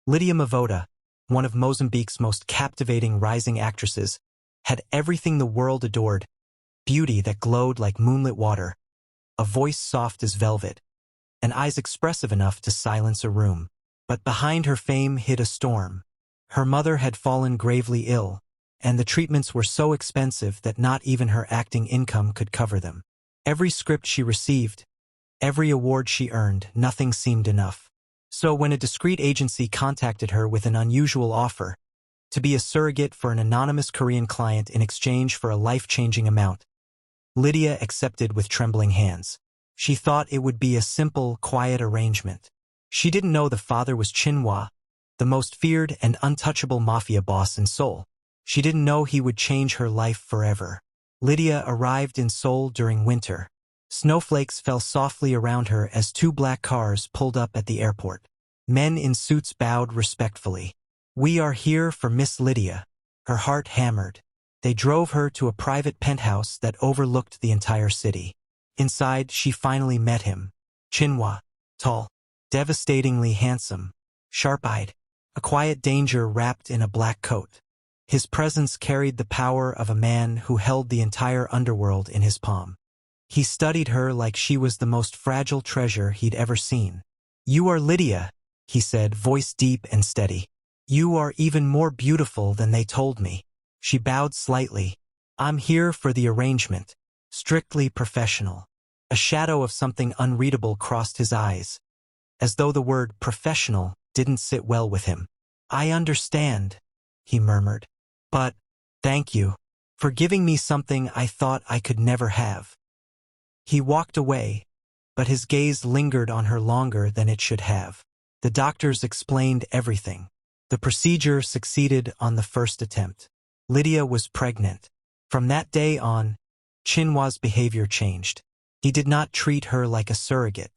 Lydia Mavoda, one of Mozambique's most captivating rising actresses, had everything the world adored: beauty that glowed like moonlit water, a voice soft as velvet, and eyes expressive enough to silence a room. But behind her fame hid a storm. Her mother had fallen gravely ill, and the treatments were so expensive that not even her acting income could cover them. Every script she received, every award she earned, nothing seemed enough. So when a discreet agency contacted her with an unusual offer, to be a surrogate for an anonymous Korean client in exchange for a life-changing amount, Lydia accepted with trembling hands. She thought it would be a simple, quiet arrangement. She didn't know the father was Chinhwa, the most feared and untouchable mafia boss in Seoul. She didn't know he would change her life forever. Lydia arrived in Seoul during winter. Snowflakes fell softly around her as two black cars pulled up at the airport. Men in suits bowed respectfully. "We are here for Miss Lydia." Her heart hammered. They drove her to a private penthouse that overlooked the entire city. Inside, she finally met him. Chinhwa, tall, devastatingly handsome, sharp-eyed, a quiet danger wrapped in a black coat. His presence carried the power of a man who held the entire underworld in his palm. He studied her like she was the most fragile treasure he'd ever seen. "You are Lydia," he said, voice deep and steady. "You are even more beautiful than they told me." She bowed slightly. "I'm here for the arrangement. Strictly professional." A shadow of something unreadable crossed his eyes, as though the word professional didn't sit well with him. "I understand," he murmured. "But, thank you for giving me something I thought I could never have." He walked away, but his gaze lingered on her longer than it should have. The doctors explained everything. The procedure succeeded on the first attempt. Lydia was pregnant. From that day on, Chinhwa's behavior changed. He did not treat her like a surrogate.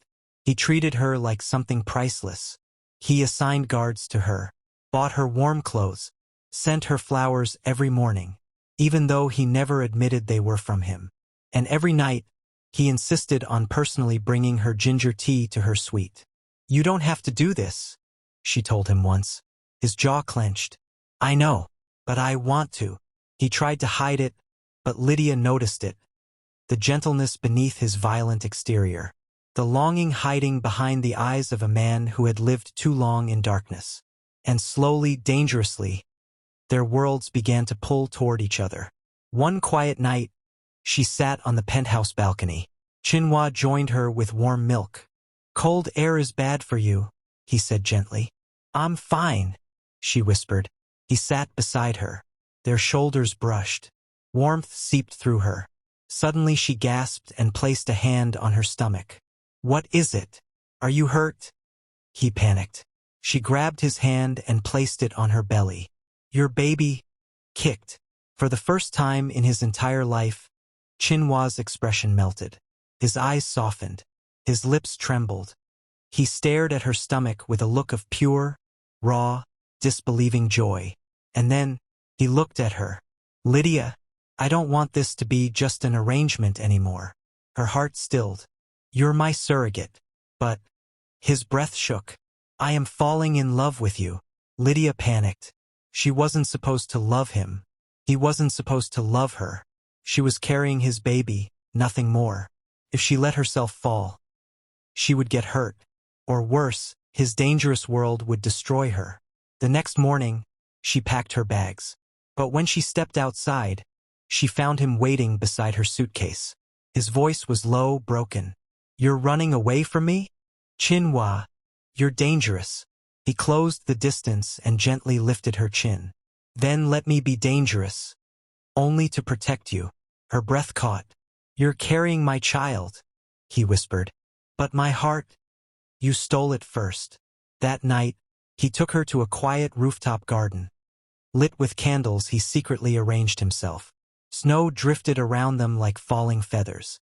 He treated her like something priceless. He assigned guards to her, bought her warm clothes, sent her flowers every morning, even though he never admitted they were from him. And every night, he insisted on personally bringing her ginger tea to her suite. "You don't have to do this," she told him once. His jaw clenched. "I know, but I want to." He tried to hide it, but Lydia noticed it. The gentleness beneath his violent exterior. The longing hiding behind the eyes of a man who had lived too long in darkness. And slowly, dangerously, their worlds began to pull toward each other. One quiet night, she sat on the penthouse balcony. Chinhwa joined her with warm milk. "Cold air is bad for you," he said gently. "I'm fine," she whispered. He sat beside her. Their shoulders brushed. Warmth seeped through her. Suddenly she gasped and placed a hand on her stomach. "What is it? Are you hurt?" He panicked. She grabbed his hand and placed it on her belly. "Your baby," kicked. For the first time in his entire life, Chinhwa's expression melted. His eyes softened. His lips trembled. He stared at her stomach with a look of pure, raw, disbelieving joy. And then, he looked at her. "Lydia, I don't want this to be just an arrangement anymore." Her heart stilled. "You're my surrogate." "But..." His breath shook. "I am falling in love with you." Lydia panicked. She wasn't supposed to love him. He wasn't supposed to love her. She was carrying his baby, nothing more. If she let herself fall, she would get hurt. Or worse, his dangerous world would destroy her. The next morning, she packed her bags. But when she stepped outside, she found him waiting beside her suitcase. His voice was low, broken. "You're running away from me? Chinhwa, you're dangerous." He closed the distance and gently lifted her chin. "Then let me be dangerous. Only to protect you." Her breath caught. "You're carrying my child," he whispered. "But my heart, you stole it first." That night, he took her to a quiet rooftop garden. Lit with candles, he secretly arranged himself. Snow drifted around them like falling feathers.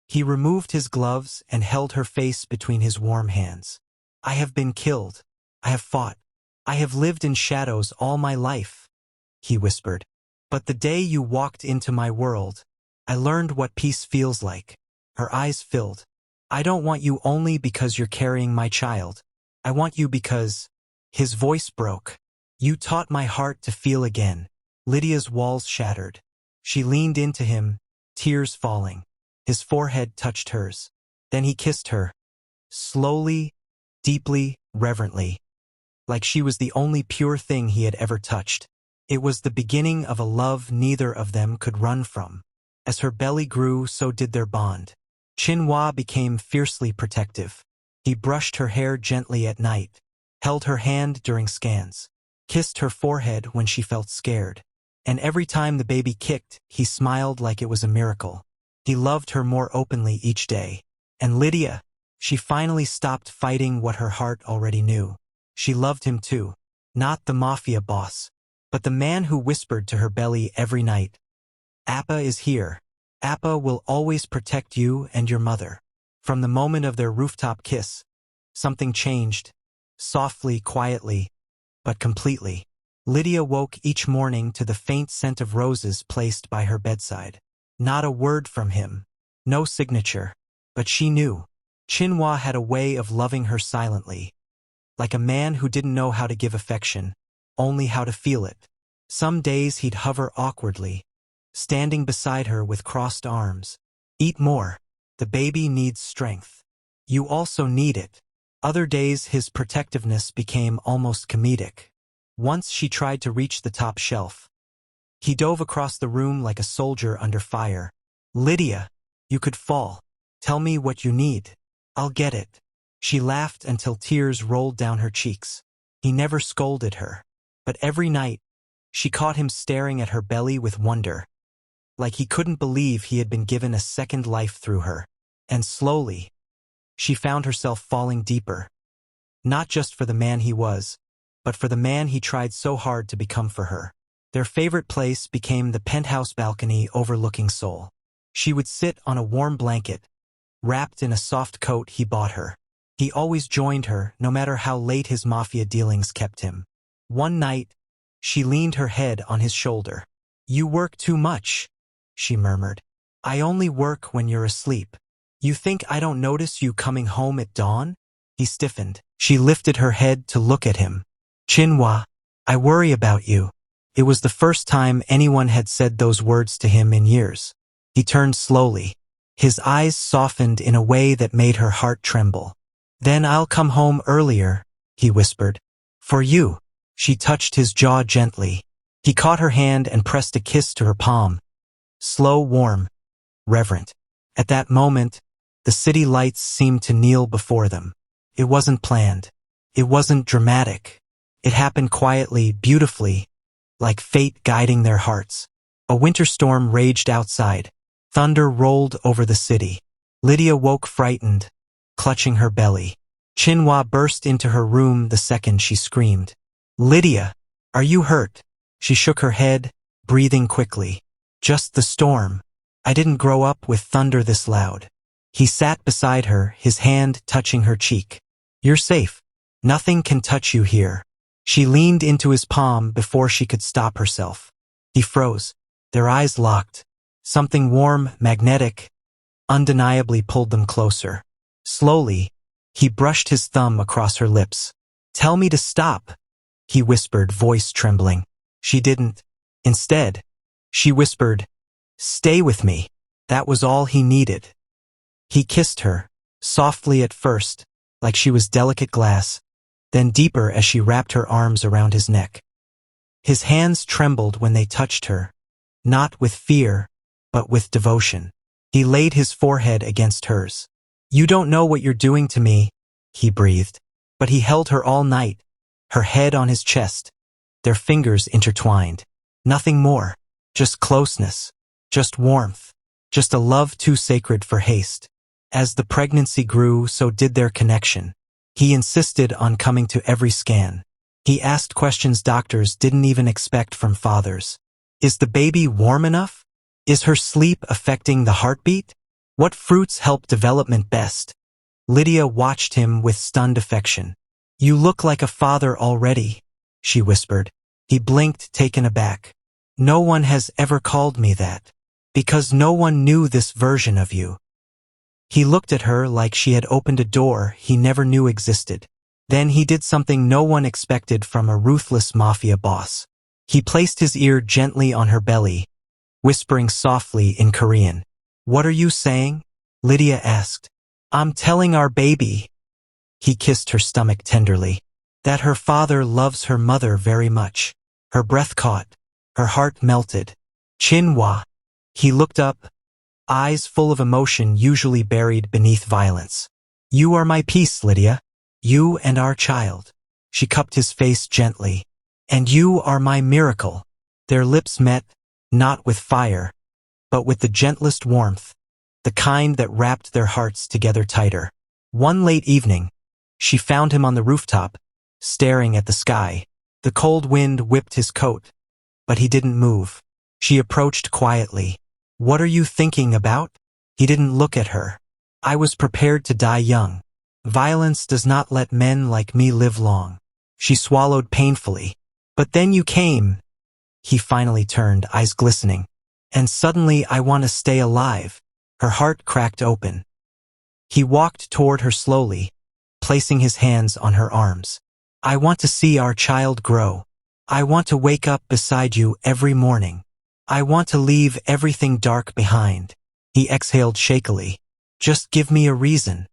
He removed his gloves and held her face between his warm hands. "I have been killed. I have fought. I have lived in shadows all my life," he whispered. "But the day you walked into my world, I learned what peace feels like." Her eyes filled. "I don't want you only because you're carrying my child. I want you because His voice broke. You taught my heart to feel again. Lydia's walls shattered. She leaned into him, tears falling. His forehead touched hers. Then he kissed her. Slowly, deeply, reverently. Like she was the only pure thing he had ever touched. It was the beginning of a love neither of them could run from. As her belly grew, so did their bond. Qinhua became fiercely protective. He brushed her hair gently at night, held her hand during scans, kissed her forehead when she felt scared. And every time the baby kicked, he smiled like it was a miracle. He loved her more openly each day. And Lydia, she finally stopped fighting what her heart already knew. She loved him too. Not the mafia boss, but the man who whispered to her belly every night, "Appa is here. Appa will always protect you and your mother." From the moment of their rooftop kiss, something changed. Softly, quietly, but completely. Lydia woke each morning to the faint scent of roses placed by her bedside. Not a word from him. No signature. But she knew. Qinhua had a way of loving her silently. Like a man who didn't know how to give affection, only how to feel it. Some days he'd hover awkwardly, standing beside her with crossed arms. "Eat more. The baby needs strength. You also need it." Other days his protectiveness became almost comedic. Once she tried to reach the top shelf. He dove across the room like a soldier under fire. "Lydia, you could fall. Tell me what you need. I'll get it." She laughed until tears rolled down her cheeks. He never scolded her. But every night, she caught him staring at her belly with wonder. Like he couldn't believe he had been given a second life through her. And slowly, she found herself falling deeper. Not just for the man he was, but for the man he tried so hard to become for her. Their favorite place became the penthouse balcony overlooking Seoul. She would sit on a warm blanket, wrapped in a soft coat he bought her. He always joined her, no matter how late his mafia dealings kept him. One night, she leaned her head on his shoulder. "You work too much," she murmured. "I only work when you're asleep. You think I don't notice you coming home at dawn?" He stiffened. She lifted her head to look at him. "Qinhua, I worry about you." It was the first time anyone had said those words to him in years. He turned slowly. His eyes softened in a way that made her heart tremble. "Then I'll come home earlier," he whispered. "For you." She touched his jaw gently. He caught her hand and pressed a kiss to her palm. Slow, warm, reverent. At that moment, the city lights seemed to kneel before them. It wasn't planned. It wasn't dramatic. It happened quietly, beautifully, like fate guiding their hearts. A winter storm raged outside. Thunder rolled over the city. Lydia woke frightened, clutching her belly. Qinhua burst into her room the second she screamed. "Lydia, are you hurt?" She shook her head, breathing quickly. "Just the storm. I didn't grow up with thunder this loud." He sat beside her, his hand touching her cheek. "You're safe. Nothing can touch you here." She leaned into his palm before she could stop herself. He froze. Their eyes locked. Something warm, magnetic, undeniably pulled them closer. Slowly, he brushed his thumb across her lips. "Tell me to stop," he whispered, voice trembling. She didn't. Instead, she whispered, "Stay with me." That was all he needed. He kissed her, softly at first, like she was delicate glass, then deeper as she wrapped her arms around his neck. His hands trembled when they touched her, not with fear, but with devotion. He laid his forehead against hers. "You don't know what you're doing to me," he breathed. But he held her all night, her head on his chest, their fingers intertwined. Nothing more, just closeness, just warmth, just a love too sacred for haste. As the pregnancy grew, so did their connection. He insisted on coming to every scan. He asked questions doctors didn't even expect from fathers. Is the baby warm enough? Is her sleep affecting the heartbeat? What fruits help development best? Lydia watched him with stunned affection. "You look like a father already," she whispered. He blinked, taken aback. "No one has ever called me that. Because no one knew this version of you." He looked at her like she had opened a door he never knew existed. Then he did something no one expected from a ruthless mafia boss. He placed his ear gently on her belly, whispering softly in Korean. "What are you saying?" Lydia asked. "I'm telling our baby." He kissed her stomach tenderly. "That her father loves her mother very much." Her breath caught. Her heart melted. "Chinwa." He looked up, eyes full of emotion usually buried beneath violence. "You are my peace, Lydia. You and our child." She cupped his face gently. "And you are my miracle." Their lips met, not with fire, but with the gentlest warmth, the kind that wrapped their hearts together tighter. One late evening, she found him on the rooftop, staring at the sky. The cold wind whipped his coat, but he didn't move. She approached quietly. "What are you thinking about?" He didn't look at her. "I was prepared to die young. Violence does not let men like me live long." She swallowed painfully. "But then you came." He finally turned, eyes glistening. "And suddenly I want to stay alive." Her heart cracked open. He walked toward her slowly, placing his hands on her arms. "I want to see our child grow. I want to wake up beside you every morning. I want to leave everything dark behind." He exhaled shakily. "Just give me a reason."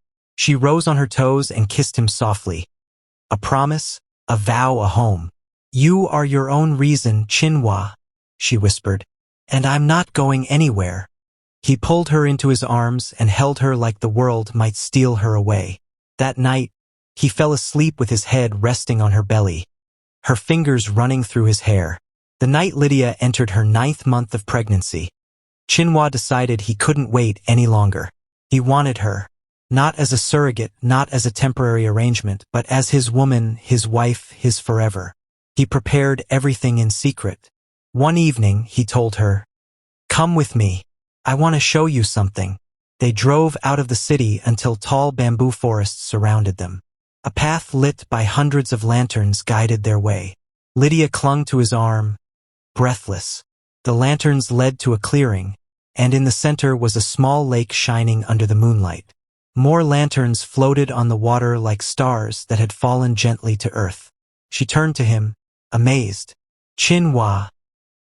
She rose on her toes and kissed him softly. "A promise, a vow, a home." "You are your own reason, Chinwa," she whispered. "And I'm not going anywhere." He pulled her into his arms and held her like the world might steal her away. That night, he fell asleep with his head resting on her belly, her fingers running through his hair. The night Lydia entered her 9th month of pregnancy, Chinwa decided he couldn't wait any longer. He wanted her. Not as a surrogate, not as a temporary arrangement, but as his woman, his wife, his forever. He prepared everything in secret. One evening, he told her, "Come with me. I want to show you something." They drove out of the city until tall bamboo forests surrounded them. A path lit by hundreds of lanterns guided their way. Lydia clung to his arm, breathless. The lanterns led to a clearing, and in the center was a small lake shining under the moonlight. More lanterns floated on the water like stars that had fallen gently to earth. She turned to him, amazed. "Chinwa,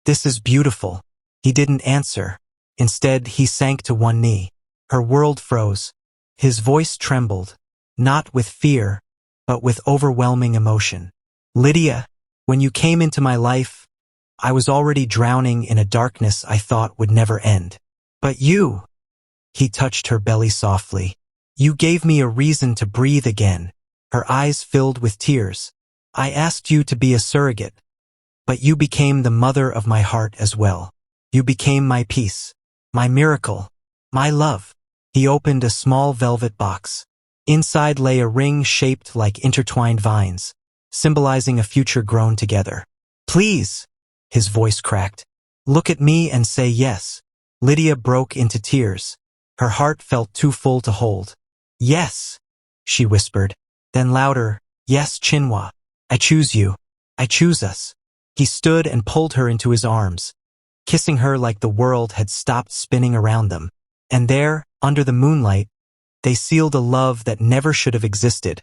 this is beautiful." He didn't answer. Instead, he sank to one knee. Her world froze. His voice trembled, not with fear, but with overwhelming emotion. "Lydia, when you came into my life, I was already drowning in a darkness I thought would never end. But you," he touched her belly softly, "you gave me a reason to breathe again." Her eyes filled with tears. "I asked you to be a surrogate, but you became the mother of my heart as well. You became my peace, my miracle, my love." He opened a small velvet box. Inside lay a ring shaped like intertwined vines, symbolizing a future grown together. "Please," his voice cracked, "look at me and say yes." Lydia broke into tears. Her heart felt too full to hold. "Yes," she whispered. Then louder, "Yes, Chinwa. I choose you. I choose us." He stood and pulled her into his arms, kissing her like the world had stopped spinning around them. And there, under the moonlight, they sealed a love that never should have existed,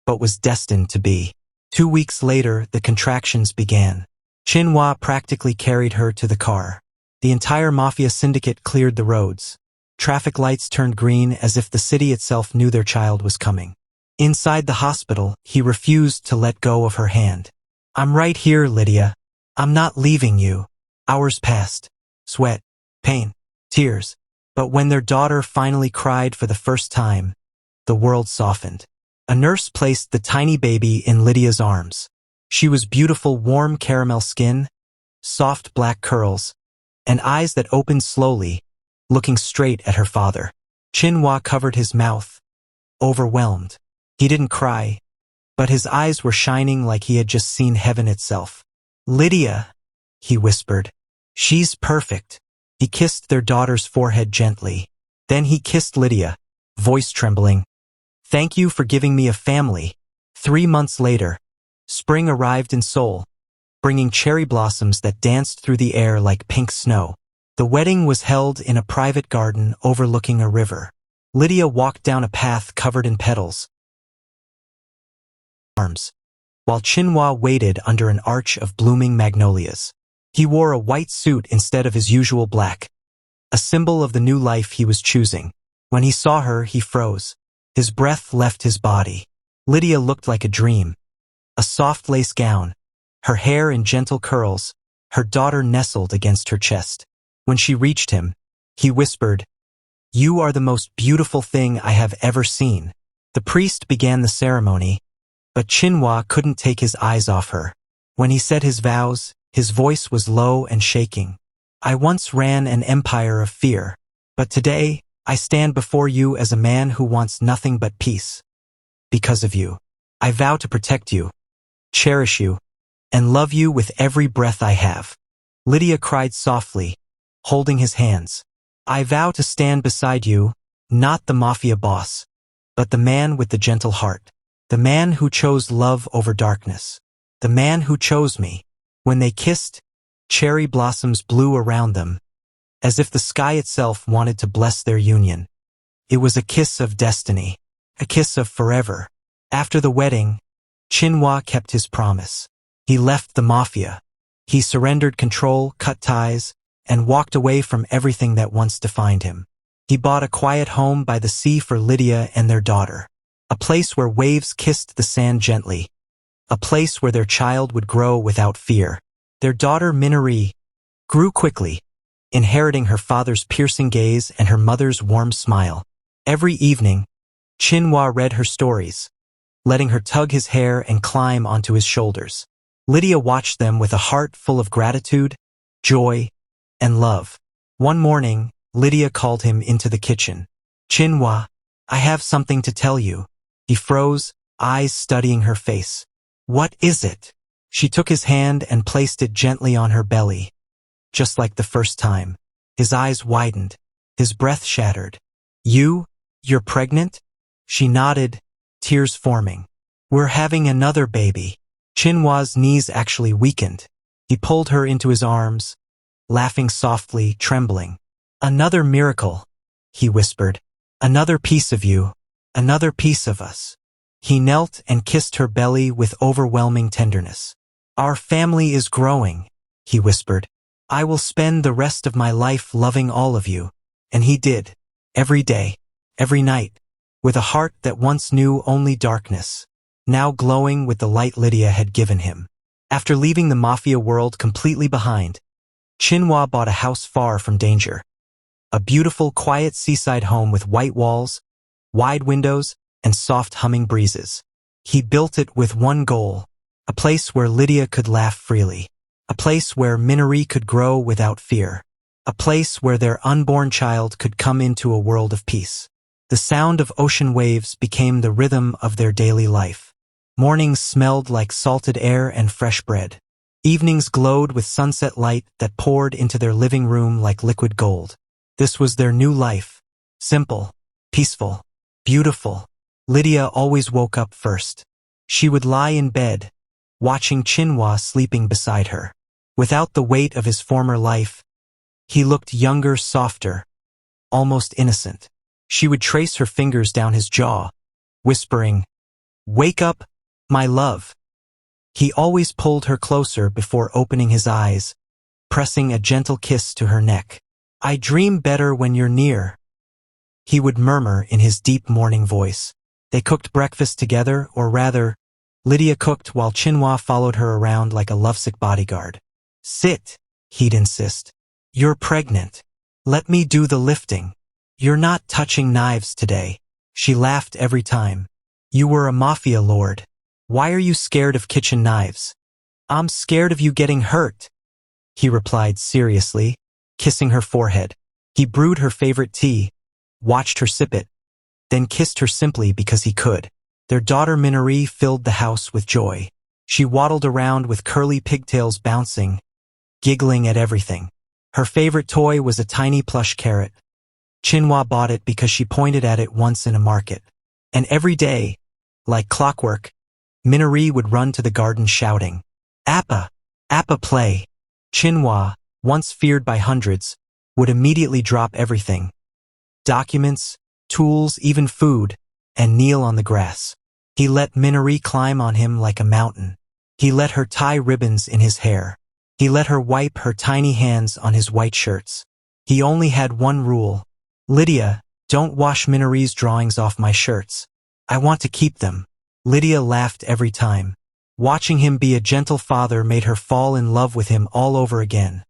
but was destined to be. 2 weeks later, the contractions began. Chinwa practically carried her to the car. The entire Mafia syndicate cleared the roads. Traffic lights turned green as if the city itself knew their child was coming. Inside the hospital, he refused to let go of her hand. "I'm right here, Lydia. I'm not leaving you." Hours passed. Sweat, pain, tears. But when their daughter finally cried for the first time, the world softened. A nurse placed the tiny baby in Lydia's arms. She was beautiful, warm caramel skin, soft black curls, and eyes that opened slowly, looking straight at her father. Chinwa covered his mouth, overwhelmed. He didn't cry, but his eyes were shining like he had just seen heaven itself. "Lydia," he whispered, "she's perfect." He kissed their daughter's forehead gently. Then he kissed Lydia, voice trembling. "Thank you for giving me a family." 3 months later, spring arrived in Seoul, bringing cherry blossoms that danced through the air like pink snow. The wedding was held in a private garden overlooking a river. Lydia walked down a path covered in petals, arms, while Chinhua waited under an arch of blooming magnolias. He wore a white suit instead of his usual black, a symbol of the new life he was choosing. When he saw her, he froze. His breath left his body. Lydia looked like a dream. A soft lace gown, her hair in gentle curls, her daughter nestled against her chest. When she reached him, he whispered, "You are the most beautiful thing I have ever seen." The priest began the ceremony, but Chinhua couldn't take his eyes off her. When he said his vows, his voice was low and shaking. "I once ran an empire of fear, but today I stand before you as a man who wants nothing but peace. Because of you, I vow to protect you, cherish you, and love you with every breath I have." Lydia cried softly, holding his hands. "I vow to stand beside you, not the Mafia boss, but the man with the gentle heart, the man who chose love over darkness, the man who chose me." When they kissed, cherry blossoms blew around them, as if the sky itself wanted to bless their union. It was a kiss of destiny, a kiss of forever. After the wedding, Chinhua kept his promise. He left the Mafia. He surrendered control, cut ties, and walked away from everything that once defined him. He bought a quiet home by the sea for Lydia and their daughter, a place where waves kissed the sand gently, a place where their child would grow without fear. Their daughter Minari grew quickly, inheriting her father's piercing gaze and her mother's warm smile. Every evening, Chinhua read her stories, letting her tug his hair and climb onto his shoulders. Lydia watched them with a heart full of gratitude, joy, and love. One morning, Lydia called him into the kitchen. "Chinhua, I have something to tell you." He froze, eyes studying her face. "What is it?" She took his hand and placed it gently on her belly. Just like the first time, his eyes widened, his breath shattered. You're pregnant?" She nodded, tears forming. "We're having another baby." Chinhua's knees actually weakened. He pulled her into his arms, laughing softly, trembling. "Another miracle," he whispered. "Another piece of you, another piece of us." He knelt and kissed her belly with overwhelming tenderness. "Our family is growing," he whispered. "I will spend the rest of my life loving all of you." And he did, every day, every night, with a heart that once knew only darkness, now glowing with the light Lydia had given him. After leaving the Mafia world completely behind, Chinhua bought a house far from danger. A beautiful, quiet seaside home with white walls, wide windows, and soft humming breezes. He built it with one goal, a place where Lydia could laugh freely, a place where Minari could grow without fear, a place where their unborn child could come into a world of peace. The sound of ocean waves became the rhythm of their daily life. Mornings smelled like salted air and fresh bread. Evenings glowed with sunset light that poured into their living room like liquid gold. This was their new life. Simple, peaceful, beautiful. Lydia always woke up first. She would lie in bed, watching Chinhua sleeping beside her. Without the weight of his former life, he looked younger, softer, almost innocent. She would trace her fingers down his jaw, whispering, "Wake up, my love." He always pulled her closer before opening his eyes, pressing a gentle kiss to her neck. "I dream better when you're near," he would murmur in his deep morning voice. They cooked breakfast together, or rather, Lydia cooked while Chinhua followed her around like a lovesick bodyguard. "Sit," he'd insist. "You're pregnant. Let me do the lifting." "You're not touching knives today." She laughed every time. "You were a Mafia lord. Why are you scared of kitchen knives?" "I'm scared of you getting hurt," he replied seriously, kissing her forehead. He brewed her favorite tea, watched her sip it, then kissed her simply because he could. Their daughter Minari filled the house with joy. She waddled around with curly pigtails bouncing, giggling at everything. Her favorite toy was a tiny plush carrot. Chinhua bought it because she pointed at it once in a market. And every day, like clockwork, Minari would run to the garden shouting, "Appa! Appa play!" Chinhua, once feared by hundreds, would immediately drop everything, documents, tools, even food, and kneel on the grass. He let Minari climb on him like a mountain. He let her tie ribbons in his hair. He let her wipe her tiny hands on his white shirts. He only had one rule. Lydia, don't wash Minari's drawings off my shirts. I want to keep them. Lydia laughed every time. Watching him be a gentle father made her fall in love with him all over again.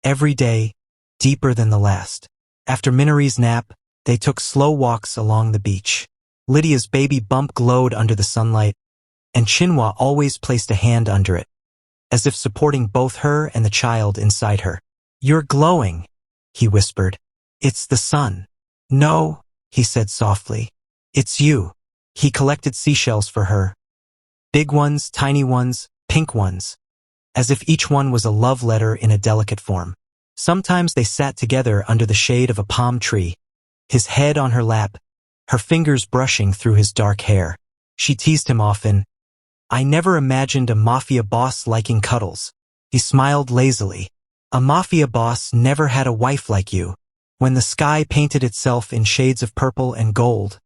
Every day, deeper than the last. After Minari's nap, they took slow walks along the beach. Lydia's baby bump glowed under the sunlight, and Chinua always placed a hand under it, as if supporting both her and the child inside her. You're glowing, he whispered. It's the sun. No, he said softly. It's you. He collected seashells for her. Big ones, tiny ones, pink ones, as if each one was a love letter in a delicate form. Sometimes they sat together under the shade of a palm tree, his head on her lap, her fingers brushing through his dark hair. She teased him often. I never imagined a mafia boss liking cuddles. He smiled lazily. A mafia boss never had a wife like you. When the sky painted itself in shades of purple and gold,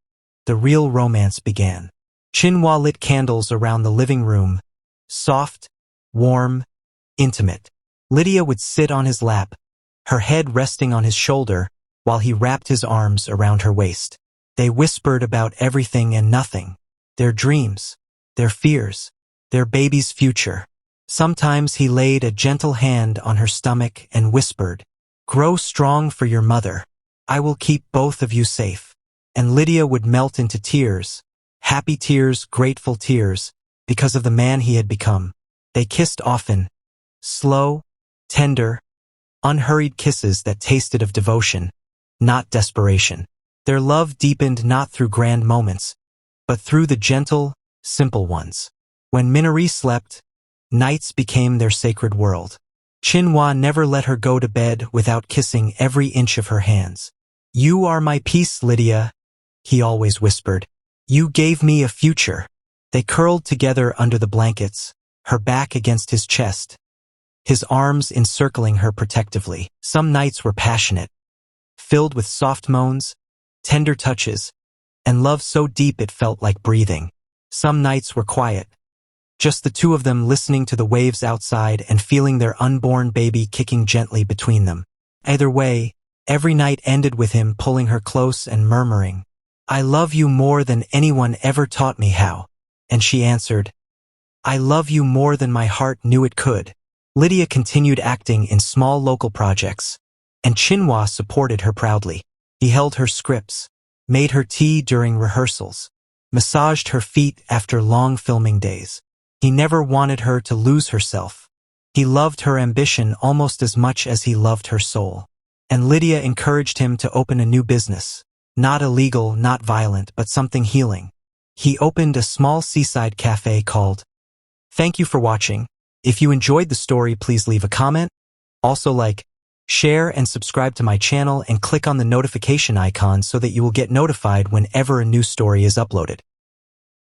the real romance began. Chinua lit candles around the living room, soft, warm, intimate. Lydia would sit on his lap, her head resting on his shoulder, while he wrapped his arms around her waist. They whispered about everything and nothing, their dreams, their fears, their baby's future. Sometimes he laid a gentle hand on her stomach and whispered, grow strong for your mother. I will keep both of you safe. And Lydia would melt into tears, happy tears, grateful tears, because of the man he had become. They kissed often, slow, tender, unhurried kisses that tasted of devotion, not desperation. Their love deepened not through grand moments, but through the gentle, simple ones. When Minari slept, nights became their sacred world. Chinua never let her go to bed without kissing every inch of her hands. You are my peace, Lydia, he always whispered. You gave me a future. They curled together under the blankets, her back against his chest, his arms encircling her protectively. Some nights were passionate, filled with soft moans, tender touches, and love so deep it felt like breathing. Some nights were quiet, just the two of them listening to the waves outside and feeling their unborn baby kicking gently between them. Either way, every night ended with him pulling her close and murmuring, I love you more than anyone ever taught me how. And she answered, I love you more than my heart knew it could. Lydia continued acting in small local projects, and Chinua supported her proudly. He held her scripts, made her tea during rehearsals, massaged her feet after long filming days. He never wanted her to lose herself. He loved her ambition almost as much as he loved her soul. And Lydia encouraged him to open a new business. Not illegal, not violent, but something healing. He opened a small seaside cafe called. Thank you for watching. If you enjoyed the story, please leave a comment. Also like, share and subscribe to my channel and click on the notification icon so that you will get notified whenever a new story is uploaded.